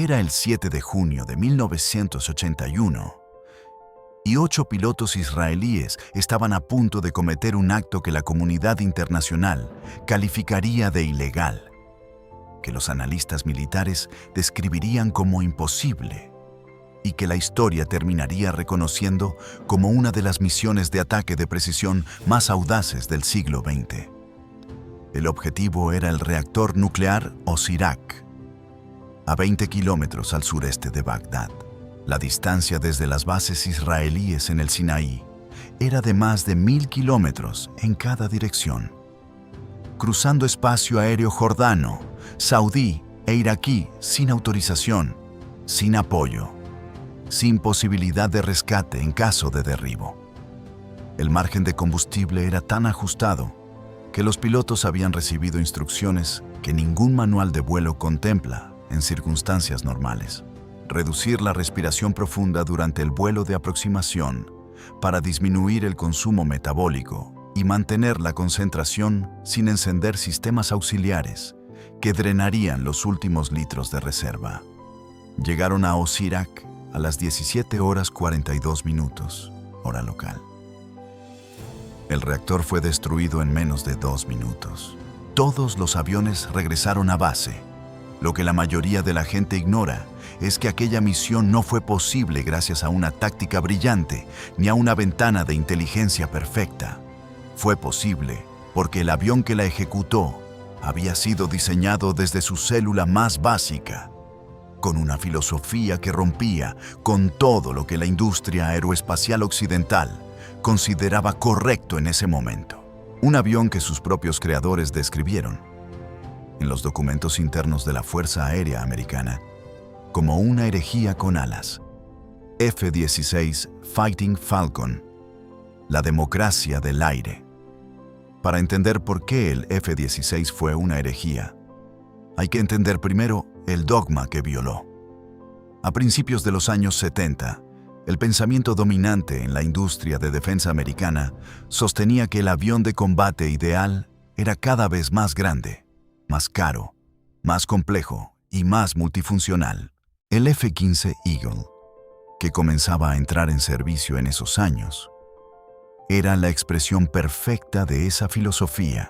Era el 7 de junio de 1981 y 8 pilotos israelíes estaban a punto de cometer un acto que la comunidad internacional calificaría de ilegal, que los analistas militares describirían como imposible y que la historia terminaría reconociendo como una de las misiones de ataque de precisión más audaces del siglo XX. El objetivo era el reactor nuclear Osirak, a 20 kilómetros al sureste de Bagdad. La distancia desde las bases israelíes en el Sinaí era de más de 1000 kilómetros en cada dirección, cruzando espacio aéreo jordano, saudí e iraquí sin autorización, sin apoyo, sin posibilidad de rescate en caso de derribo. El margen de combustible era tan ajustado que los pilotos habían recibido instrucciones que ningún manual de vuelo contempla en circunstancias normales. Reducir la respiración profunda durante el vuelo de aproximación para disminuir el consumo metabólico y mantener la concentración sin encender sistemas auxiliares que drenarían los últimos litros de reserva. Llegaron a Osirak a las 17 horas 42 minutos, hora local. El reactor fue destruido en menos de 2 minutos. Todos los aviones regresaron a base. Lo que la mayoría de la gente ignora es que aquella misión no fue posible gracias a una táctica brillante ni a una ventana de inteligencia perfecta. Fue posible porque el avión que la ejecutó había sido diseñado desde su célula más básica, con una filosofía que rompía con todo lo que la industria aeroespacial occidental consideraba correcto en ese momento. Un avión que sus propios creadores describieron en los documentos internos de la Fuerza Aérea Americana como una herejía con alas. F-16 Fighting Falcon, la democracia del aire. Para entender por qué el F-16 fue una herejía, hay que entender primero el dogma que violó. A principios de los años 70, el pensamiento dominante en la industria de defensa americana sostenía que el avión de combate ideal era cada vez más grande, más caro, más complejo y más multifuncional. El F-15 Eagle, que comenzaba a entrar en servicio en esos años, era la expresión perfecta de esa filosofía.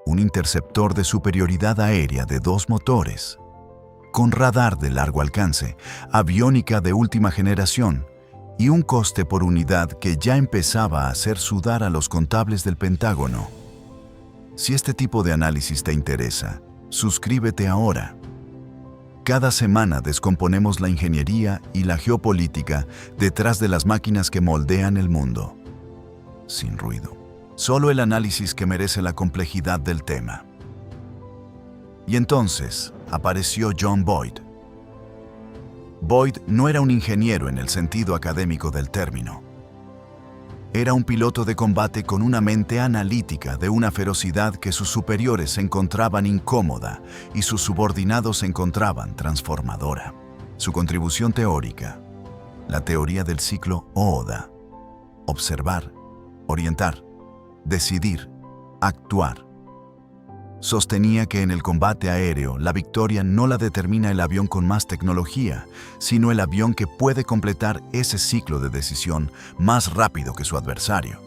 Un interceptor de superioridad aérea de 2 motores, con radar de largo alcance, aviónica de última generación y un coste por unidad que ya empezaba a hacer sudar a los contables del Pentágono. Si este tipo de análisis te interesa, suscríbete ahora. Cada semana descomponemos la ingeniería y la geopolítica detrás de las máquinas que moldean el mundo. Sin ruido. Solo el análisis que merece la complejidad del tema. Y entonces apareció John Boyd. Boyd no era un ingeniero en el sentido académico del término. Era un piloto de combate con una mente analítica de una ferocidad que sus superiores encontraban incómoda y sus subordinados encontraban transformadora. Su contribución teórica, la teoría del ciclo OODA, observar, orientar, decidir, actuar. Sostenía que en el combate aéreo la victoria no la determina el avión con más tecnología, sino el avión que puede completar ese ciclo de decisión más rápido que su adversario.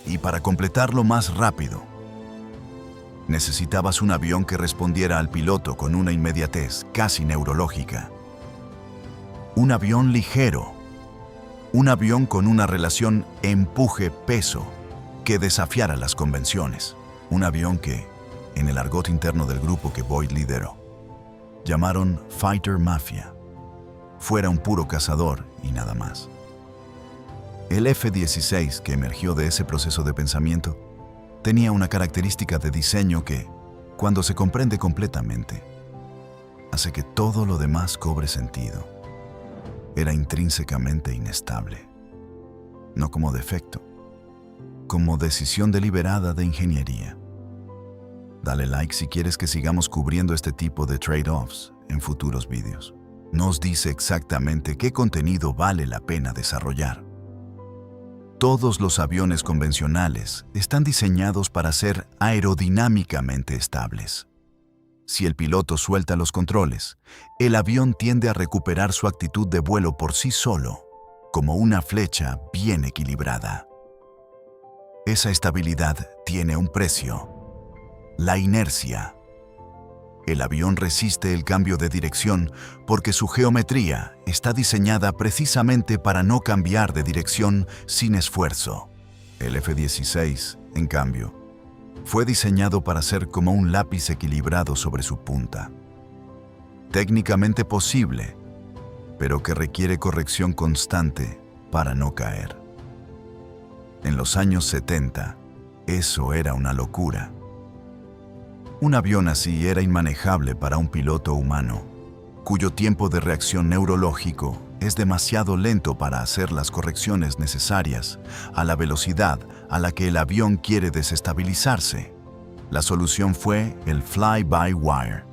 Y para completarlo más rápido, necesitabas un avión que respondiera al piloto con una inmediatez casi neurológica. Un avión ligero, un avión con una relación empuje-peso que desafiara las convenciones. Un avión que, en el argot interno del grupo que Boyd lideró, llamaron Fighter Mafia, fuera un puro cazador y nada más. El F-16, que emergió de ese proceso de pensamiento, tenía una característica de diseño que, cuando se comprende completamente, hace que todo lo demás cobre sentido. Era intrínsecamente inestable, no como defecto, como decisión deliberada de ingeniería. Dale like si quieres que sigamos cubriendo este tipo de trade-offs en futuros vídeos. Nos dice exactamente qué contenido vale la pena desarrollar. Todos los aviones convencionales están diseñados para ser aerodinámicamente estables. Si el piloto suelta los controles, el avión tiende a recuperar su actitud de vuelo por sí solo, como una flecha bien equilibrada. Esa estabilidad tiene un precio: la inercia. El avión resiste el cambio de dirección porque su geometría está diseñada precisamente para no cambiar de dirección sin esfuerzo. El F-16, en cambio, fue diseñado para ser como un lápiz equilibrado sobre su punta. Técnicamente posible, pero que requiere corrección constante para no caer. En los años 70, eso era una locura. Un avión así era inmanejable para un piloto humano, cuyo tiempo de reacción neurológico es demasiado lento para hacer las correcciones necesarias a la velocidad a la que el avión quiere desestabilizarse. La solución fue el fly-by-wire,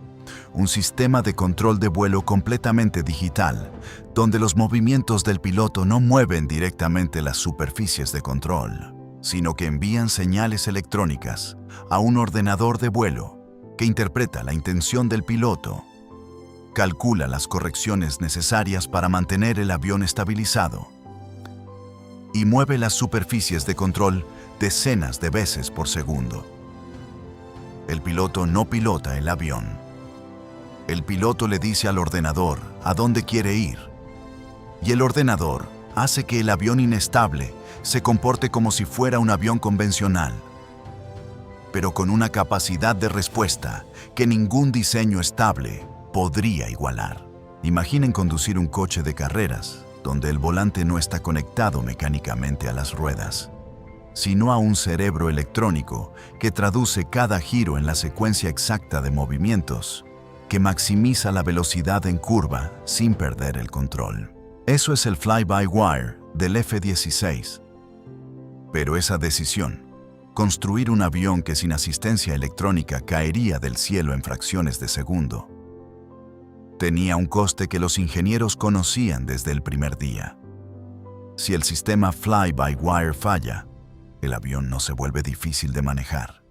un sistema de control de vuelo completamente digital, donde los movimientos del piloto no mueven directamente las superficies de control, sino que envían señales electrónicas a un ordenador de vuelo que interpreta la intención del piloto, calcula las correcciones necesarias para mantener el avión estabilizado y mueve las superficies de control decenas de veces por segundo. El piloto no pilota el avión. El piloto le dice al ordenador a dónde quiere ir, y el ordenador hace que el avión inestable se comporte como si fuera un avión convencional, pero con una capacidad de respuesta que ningún diseño estable podría igualar. Imaginen conducir un coche de carreras donde el volante no está conectado mecánicamente a las ruedas, sino a un cerebro electrónico que traduce cada giro en la secuencia exacta de movimientos, que maximiza la velocidad en curva sin perder el control. Eso es el fly-by-wire del F-16. Pero esa decisión, construir un avión que sin asistencia electrónica caería del cielo en fracciones de segundo, tenía un coste que los ingenieros conocían desde el primer día. Si el sistema fly-by-wire falla, el avión no se vuelve difícil de manejar.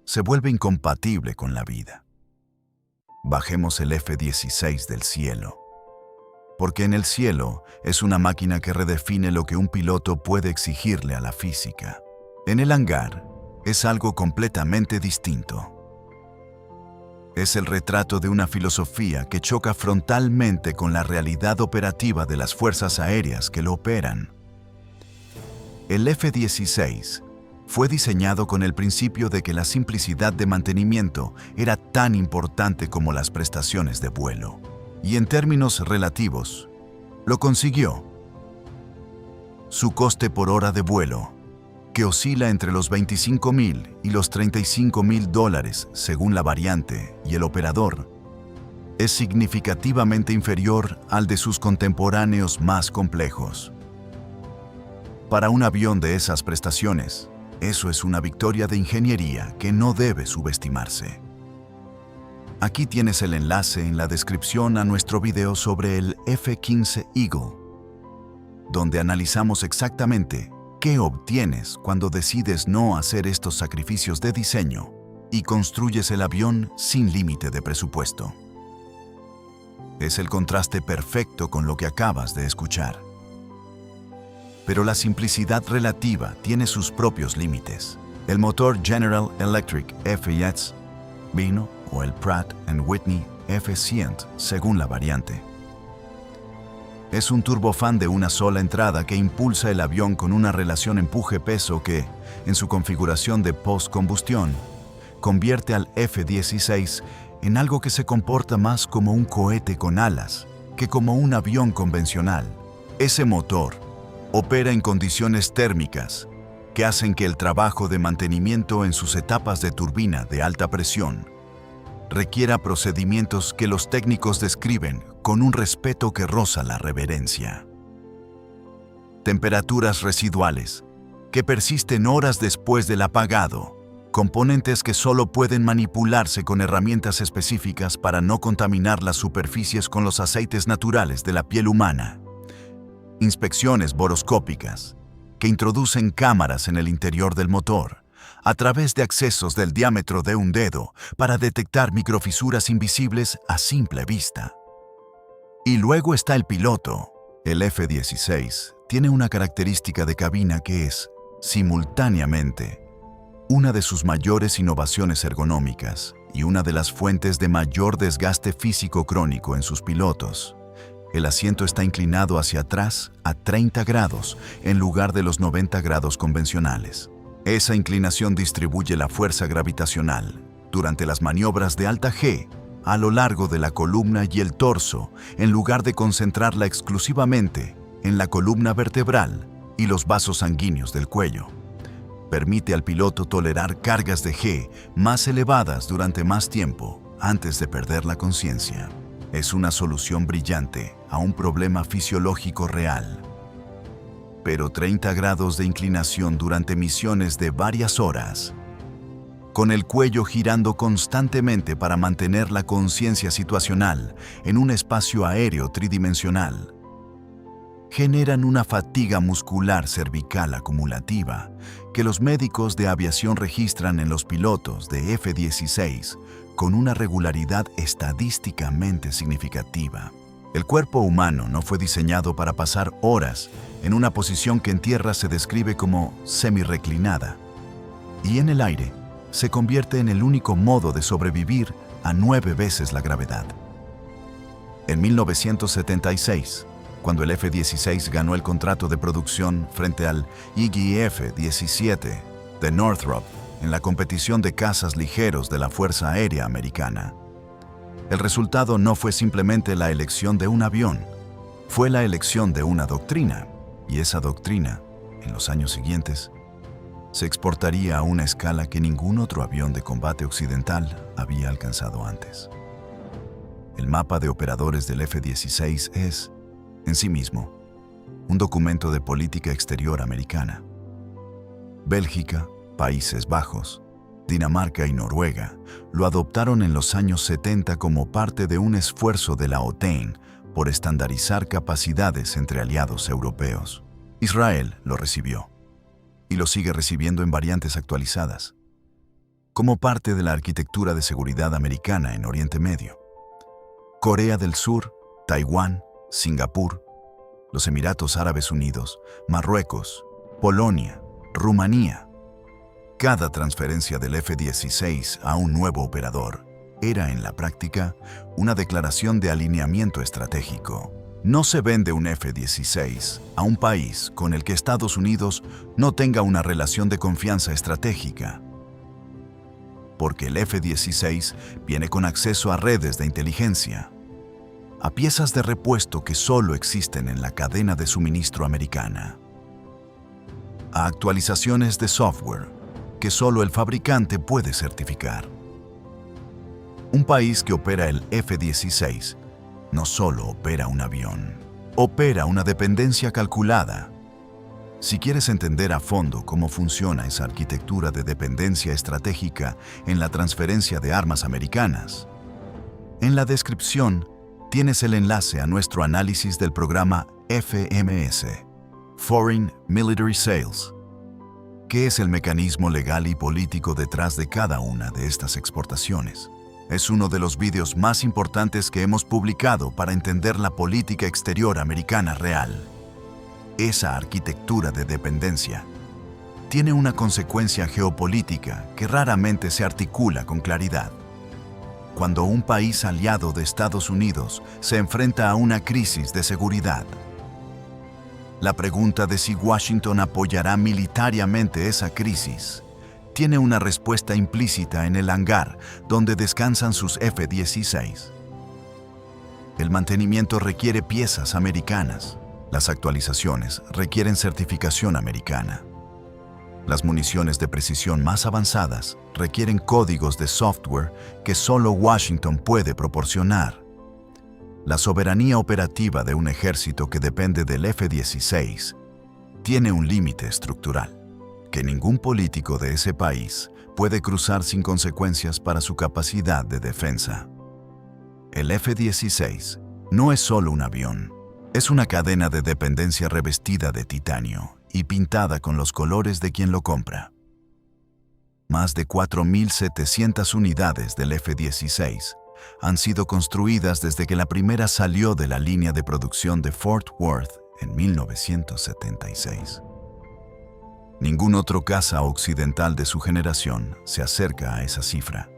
Se vuelve incompatible con la vida. Bajemos el F-16 del cielo, porque en el cielo es una máquina que redefine lo que un piloto puede exigirle a la física. En el hangar es algo completamente distinto. Es el retrato de una filosofía que choca frontalmente con la realidad operativa de las fuerzas aéreas que lo operan. El F-16 fue diseñado con el principio de que la simplicidad de mantenimiento era tan importante como las prestaciones de vuelo, y en términos relativos, lo consiguió. Su coste por hora de vuelo, que oscila entre los $25,000 y los $35,000 según la variante y el operador, es significativamente inferior al de sus contemporáneos más complejos. Para un avión de esas prestaciones, eso es una victoria de ingeniería que no debe subestimarse. Aquí tienes el enlace en la descripción a nuestro video sobre el F-15 Eagle, donde analizamos exactamente qué obtienes cuando decides no hacer estos sacrificios de diseño y construyes el avión sin límite de presupuesto. Es el contraste perfecto con lo que acabas de escuchar. Pero la simplicidad relativa tiene sus propios límites. El motor General Electric F-Jets vino o el Pratt & Whitney F-100 según la variante. Es un turbofán de una sola entrada que impulsa el avión con una relación empuje-peso que, en su configuración de post-combustión, convierte al F-16 en algo que se comporta más como un cohete con alas que como un avión convencional. Ese motor opera en condiciones térmicas que hacen que el trabajo de mantenimiento en sus etapas de turbina de alta presión requiera procedimientos que los técnicos describen con un respeto que roza la reverencia. Temperaturas residuales que persisten horas después del apagado, componentes que solo pueden manipularse con herramientas específicas para no contaminar las superficies con los aceites naturales de la piel humana, inspecciones boroscópicas que introducen cámaras en el interior del motor a través de accesos del diámetro de un dedo para detectar microfisuras invisibles a simple vista. Y luego está el piloto. El F-16 tiene una característica de cabina que es, simultáneamente, una de sus mayores innovaciones ergonómicas y una de las fuentes de mayor desgaste físico crónico en sus pilotos. El asiento está inclinado hacia atrás a 30 grados en lugar de los 90 grados convencionales. Esa inclinación distribuye la fuerza gravitacional durante las maniobras de alta G a lo largo de la columna y el torso, en lugar de concentrarla exclusivamente en la columna vertebral y los vasos sanguíneos del cuello. Permite al piloto tolerar cargas de G más elevadas durante más tiempo antes de perder la conciencia. Es una solución brillante a un problema fisiológico real. Pero 30 grados de inclinación durante misiones de varias horas, con el cuello girando constantemente para mantener la conciencia situacional en un espacio aéreo tridimensional, generan una fatiga muscular cervical acumulativa que los médicos de aviación registran en los pilotos de F-16 con una regularidad estadísticamente significativa. El cuerpo humano no fue diseñado para pasar horas en una posición que en tierra se describe como semi-reclinada, y en el aire se convierte en el único modo de sobrevivir a 9 veces la gravedad. En 1976, cuando el F-16 ganó el contrato de producción frente al F-17 de Northrop en la competición de cazas ligeros de la Fuerza Aérea Americana, el resultado no fue simplemente la elección de un avión, fue la elección de una doctrina, y esa doctrina, en los años siguientes, se exportaría a una escala que ningún otro avión de combate occidental había alcanzado antes. El mapa de operadores del F-16 es, en sí mismo, un documento de política exterior americana. Bélgica, Países Bajos, Dinamarca y Noruega lo adoptaron en los años 70 como parte de un esfuerzo de la OTAN por estandarizar capacidades entre aliados europeos. Israel lo recibió y lo sigue recibiendo en variantes actualizadas, como parte de la arquitectura de seguridad americana en Oriente Medio. Corea del Sur, Taiwán, Singapur, los Emiratos Árabes Unidos, Marruecos, Polonia, Rumanía. Cada transferencia del F-16 a un nuevo operador era, en la práctica, una declaración de alineamiento estratégico. No se vende un F-16 a un país con el que Estados Unidos no tenga una relación de confianza estratégica, porque el F-16 viene con acceso a redes de inteligencia, a piezas de repuesto que solo existen en la cadena de suministro americana, a actualizaciones de software que solo el fabricante puede certificar. Un país que opera el F-16 no solo opera un avión, opera una dependencia calculada. Si quieres entender a fondo cómo funciona esa arquitectura de dependencia estratégica en la transferencia de armas americanas, en la descripción tienes el enlace a nuestro análisis del programa FMS, Foreign Military Sales, que es el mecanismo legal y político detrás de cada una de estas exportaciones. Es uno de los vídeos más importantes que hemos publicado para entender la política exterior americana real. Esa arquitectura de dependencia tiene una consecuencia geopolítica que raramente se articula con claridad. Cuando un país aliado de Estados Unidos se enfrenta a una crisis de seguridad, la pregunta de si Washington apoyará militarmente esa crisis tiene una respuesta implícita en el hangar donde descansan sus F-16. El mantenimiento requiere piezas americanas. Las actualizaciones requieren certificación americana. Las municiones de precisión más avanzadas requieren códigos de software que solo Washington puede proporcionar. La soberanía operativa de un ejército que depende del F-16 tiene un límite estructural que ningún político de ese país puede cruzar sin consecuencias para su capacidad de defensa. El F-16 no es solo un avión, es una cadena de dependencia revestida de titanio y pintada con los colores de quien lo compra. Más de 4.700 unidades del F-16 han sido construidas desde que la primera salió de la línea de producción de Fort Worth en 1976. Ningún otro caza occidental de su generación se acerca a esa cifra.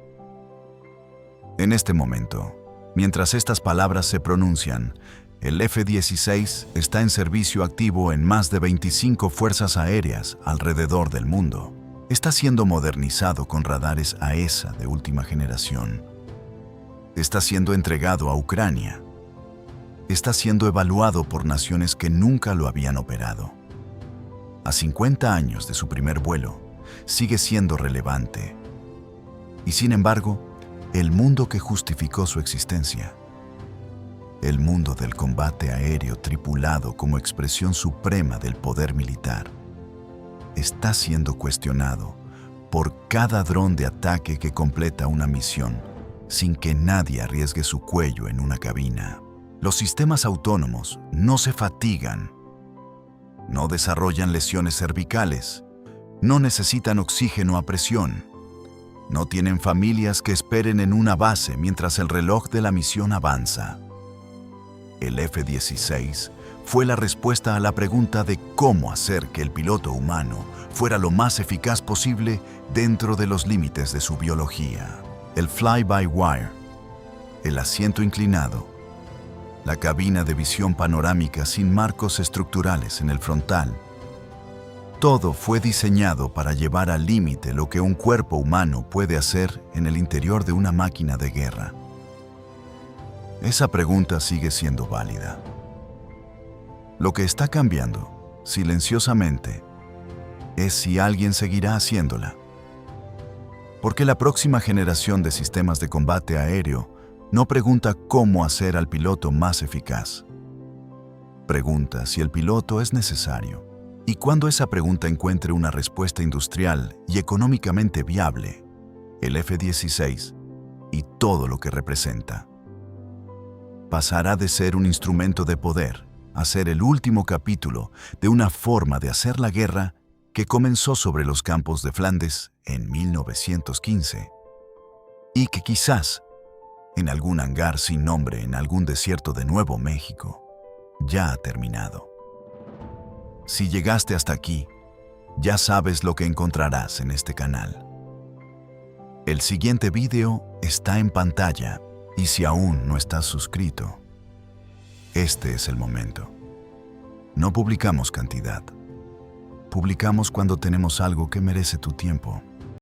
En este momento, mientras estas palabras se pronuncian, el F-16 está en servicio activo en más de 25 fuerzas aéreas alrededor del mundo. Está siendo modernizado con radares AESA de última generación. Está siendo entregado a Ucrania. Está siendo evaluado por naciones que nunca lo habían operado. A 50 años de su primer vuelo, sigue siendo relevante. Y sin embargo, el mundo que justificó su existencia, el mundo del combate aéreo tripulado como expresión suprema del poder militar, está siendo cuestionado por cada dron de ataque que completa una misión sin que nadie arriesgue su cuello en una cabina. Los sistemas autónomos no se fatigan, no desarrollan lesiones cervicales, no necesitan oxígeno a presión, no tienen familias que esperen en una base mientras el reloj de la misión avanza. El F-16 fue la respuesta a la pregunta de cómo hacer que el piloto humano fuera lo más eficaz posible dentro de los límites de su biología. El fly-by-wire, el asiento inclinado, la cabina de visión panorámica sin marcos estructurales en el frontal. Todo fue diseñado para llevar al límite lo que un cuerpo humano puede hacer en el interior de una máquina de guerra. Esa pregunta sigue siendo válida. Lo que está cambiando, silenciosamente, es si alguien seguirá haciéndola. Porque la próxima generación de sistemas de combate aéreo no pregunta cómo hacer al piloto más eficaz. Pregunta si el piloto es necesario. Y cuando esa pregunta encuentre una respuesta industrial y económicamente viable, el F-16 y todo lo que representa pasará de ser un instrumento de poder a ser el último capítulo de una forma de hacer la guerra que comenzó sobre los campos de Flandes en 1915 y que quizás, en algún hangar sin nombre en algún desierto de Nuevo México, ya ha terminado. Si llegaste hasta aquí, ya sabes lo que encontrarás en este canal. El siguiente video está en pantalla y si aún no estás suscrito, este es el momento. No publicamos cantidad. Publicamos cuando tenemos algo que merece tu tiempo.